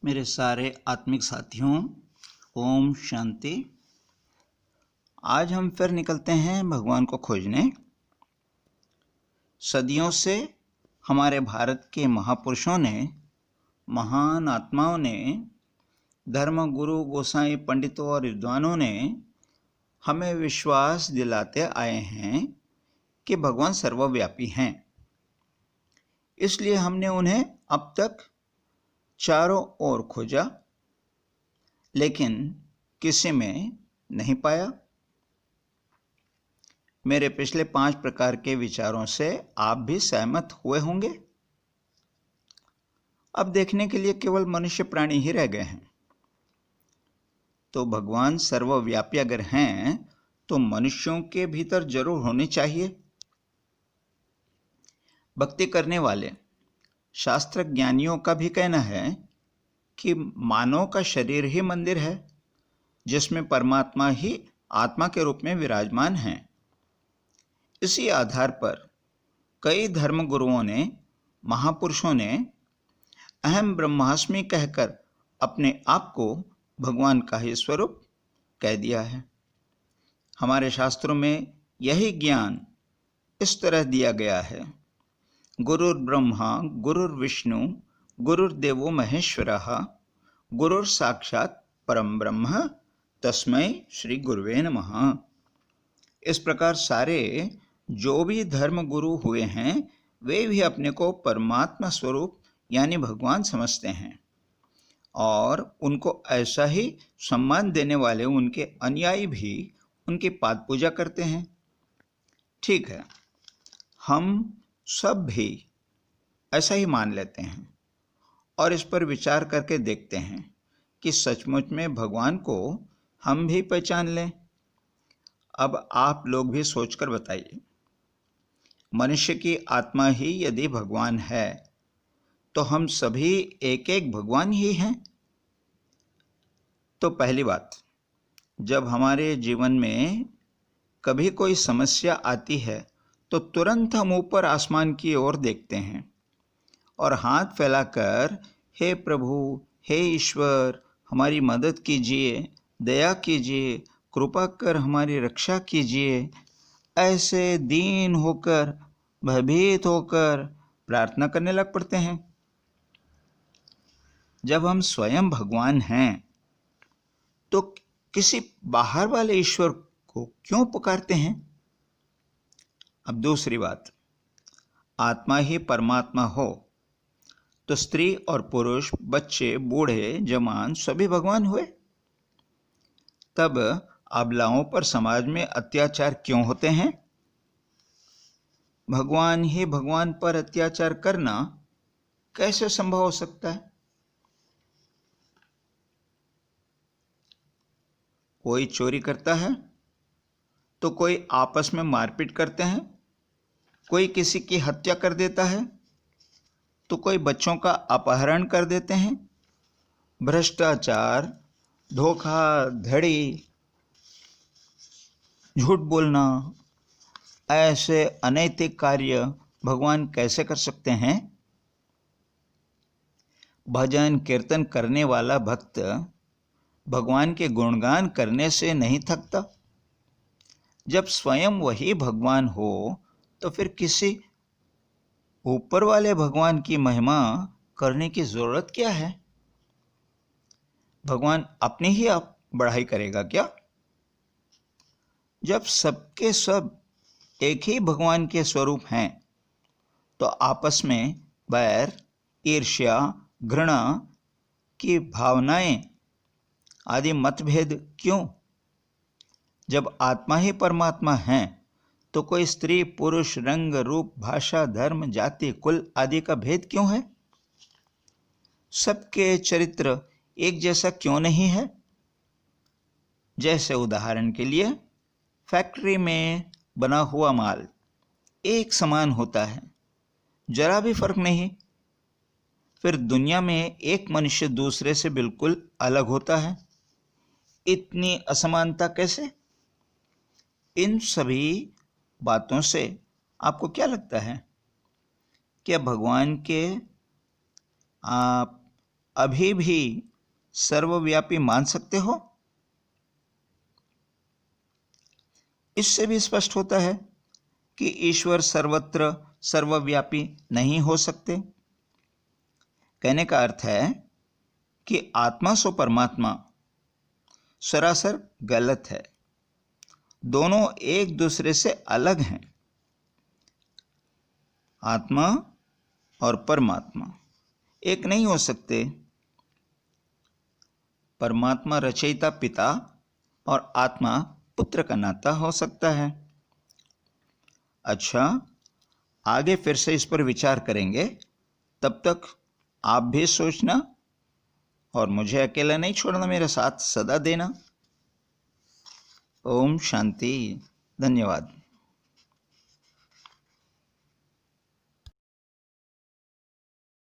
मेरे सारे आत्मिक साथियों, ओम शांति। आज हम फिर निकलते हैं भगवान को खोजने। सदियों से हमारे भारत के महापुरुषों ने, महान आत्माओं ने, धर्म गुरु गोसाई पंडितों और विद्वानों ने हमें विश्वास दिलाते आए हैं कि भगवान सर्वव्यापी हैं। इसलिए हमने उन्हें अब तक चारों ओर खोजा, लेकिन किसी में नहीं पाया। मेरे पिछले 5 प्रकार के विचारों से आप भी सहमत हुए होंगे। अब देखने के लिए केवल मनुष्य प्राणी ही रह गए हैं। तो भगवान सर्वव्यापी अगर हैं तो मनुष्यों के भीतर जरूर होने चाहिए। भक्ति करने वाले शास्त्र ज्ञानियों का भी कहना है कि मानव का शरीर ही मंदिर है, जिसमें परमात्मा ही आत्मा के रूप में विराजमान हैं। इसी आधार पर कई धर्म गुरुओं ने, महापुरुषों ने अहम ब्रह्मास्मि कहकर अपने आप को भगवान का ही स्वरूप कह दिया है। हमारे शास्त्रों में यही ज्ञान इस तरह दिया गया है: गुरुर्ब्रह्मा गुरुर्विष्णु गुरुर्देवो महेश्वरः गुरुर्साक्षात् परम ब्रह्म तस्मै श्री गुरुवे नमः। इस प्रकार सारे जो भी धर्म गुरु हुए हैं वे भी अपने को परमात्मा स्वरूप यानी भगवान समझते हैं, और उनको ऐसा ही सम्मान देने वाले उनके अनुयायी भी उनकी पाद पूजा करते हैं। ठीक है, हम सब भी ऐसा ही मान लेते हैं और इस पर विचार करके देखते हैं कि सचमुच में भगवान को हम भी पहचान लें। अब आप लोग भी सोचकर बताइए, मनुष्य की आत्मा ही यदि भगवान है तो हम सभी एक एक भगवान ही हैं। तो पहली बात, जब हमारे जीवन में कभी कोई समस्या आती है तो तुरंत हम ऊपर आसमान की ओर देखते हैं और हाथ फैलाकर हे प्रभु, हे ईश्वर, हमारी मदद कीजिए, दया कीजिए, कृपा कर हमारी रक्षा कीजिए, ऐसे दीन होकर, भयभीत होकर प्रार्थना करने लग पड़ते हैं। जब हम स्वयं भगवान हैं तो किसी बाहर वाले ईश्वर को क्यों पुकारते हैं? अब दूसरी बात, आत्मा ही परमात्मा हो तो स्त्री और पुरुष, बच्चे, बूढ़े, जवान सभी भगवान हुए। तब अबलाओं पर समाज में अत्याचार क्यों होते हैं? भगवान ही भगवान पर अत्याचार करना कैसे संभव हो सकता है? कोई चोरी करता है तो कोई आपस में मारपीट करते हैं, कोई किसी की हत्या कर देता है तो कोई बच्चों का अपहरण कर देते हैं। भ्रष्टाचार, धोखाधड़ी, झूठ बोलना, ऐसे अनैतिक कार्य भगवान कैसे कर सकते हैं? भजन कीर्तन करने वाला भक्त भगवान के गुणगान करने से नहीं थकता। जब स्वयं वही भगवान हो तो फिर किसी ऊपर वाले भगवान की महिमा करने की जरूरत क्या है? भगवान अपनी ही आप बढ़ाई करेगा क्या? जब सबके सब एक ही भगवान के स्वरूप हैं तो आपस में बैर, ईर्ष्या, घृणा की भावनाएं आदि मतभेद क्यों? जब आत्मा ही परमात्मा है तो कोई स्त्री पुरुष, रंग रूप, भाषा, धर्म, जाति, कुल आदि का भेद क्यों है? सबके चरित्र एक जैसा क्यों नहीं है? जैसे उदाहरण के लिए फैक्ट्री में बना हुआ माल एक समान होता है, जरा भी फर्क नहीं। फिर दुनिया में एक मनुष्य दूसरे से बिल्कुल अलग होता है, इतनी असमानता कैसे? इन सभी बातों से आपको क्या लगता है? क्या भगवान के अभी भी सर्वव्यापी मान सकते हो? इससे भी स्पष्ट होता है कि ईश्वर सर्वत्र सर्वव्यापी नहीं हो सकते। कहने का अर्थ है कि आत्मा सो परमात्मा सरासर गलत है। दोनों एक दूसरे से अलग हैं। आत्मा और परमात्मा एक नहीं हो सकते। परमात्मा रचयिता पिता और आत्मा पुत्र का नाता हो सकता है। अच्छा, आगे फिर से इस पर विचार करेंगे। तब तक आप भी सोचना और मुझे अकेला नहीं छोड़ना, मेरा साथ सदा देना। ओम शांति। धन्यवाद।